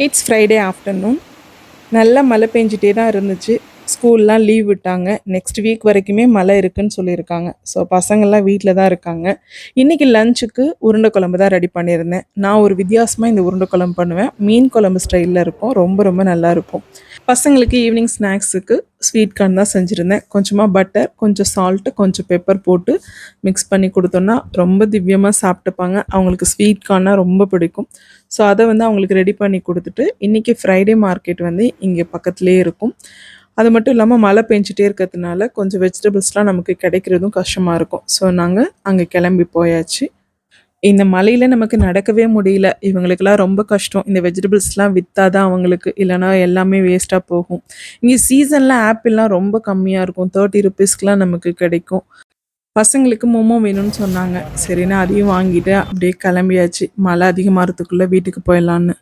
It's Friday afternoon. நல்ல மழை பெஞ்சிட்டே தான் இருந்துச்சு. ஸ்கூல்லாம் லீவ் விட்டாங்க. நெக்ஸ்ட் வீக் வரைக்குமே மழை இருக்குன்னு சொல்லியிருக்காங்க. ஸோ பசங்கள்லாம் வீட்டில் தான் இருக்காங்க. இன்றைக்கி லஞ்சுக்கு உருண்டை குழம்பு தான் ரெடி பண்ணியிருந்தேன். நான் ஒரு வித்தியாசமாக இந்த உருண்டை குழம்பு பண்ணுவேன். மீன் குழம்பு ஸ்டைலில் இருக்கும். ரொம்ப ரொம்ப நல்லாயிருக்கும். பசங்களுக்கு ஈவினிங் ஸ்நாக்ஸுக்கு ஸ்வீட் கார்ன் தான் செஞ்சுருந்தேன். கொஞ்சமாக பட்டர், கொஞ்சம் சால்ட்டு, கொஞ்சம் பெப்பர் போட்டு மிக்ஸ் பண்ணி கொடுத்தோன்னா ரொம்ப திவ்யமாக சாப்பிட்டுப்பாங்க. அவங்களுக்கு ஸ்வீட் கார்னால் ரொம்ப பிடிக்கும். ஸோ அதை அவங்களுக்கு ரெடி பண்ணி கொடுத்துட்டு, இன்றைக்கி ஃப்ரைடே மார்க்கெட் இங்கே பக்கத்துலேயே இருக்கும். அது மட்டும் இல்லாமல் மழை பெஞ்சிட்டே இருக்கிறதுனால கொஞ்சம் வெஜிடபிள்ஸ்லாம் நமக்கு கிடைக்கிறதும் கஷ்டமாக இருக்கும். ஸோ நாங்கள் அங்கே கிளம்பி போயாச்சு. இந்த மழையில் நமக்கு நடக்கவே முடியல. இவங்களுக்கெல்லாம் ரொம்ப கஷ்டம். இந்த வெஜிடபிள்ஸ்லாம் விற்றா தான் அவங்களுக்கு, இல்லைனா எல்லாமே வேஸ்ட்டாக போகும். இங்கே சீசனில் ஆப்பிள்லாம் ரொம்ப கம்மியாக இருக்கும். 30 ருபீஸ்க்குலாம் நமக்கு கிடைக்கும். பசங்களுக்கு மோமோ வேணும்னு சொன்னாங்க. சரின்னு அதையும் வாங்கிட்டு அப்படியே கிளம்பியாச்சு. மழை அதிகமாகிறதுக்குள்ளே வீட்டுக்கு போயிடலான்னு.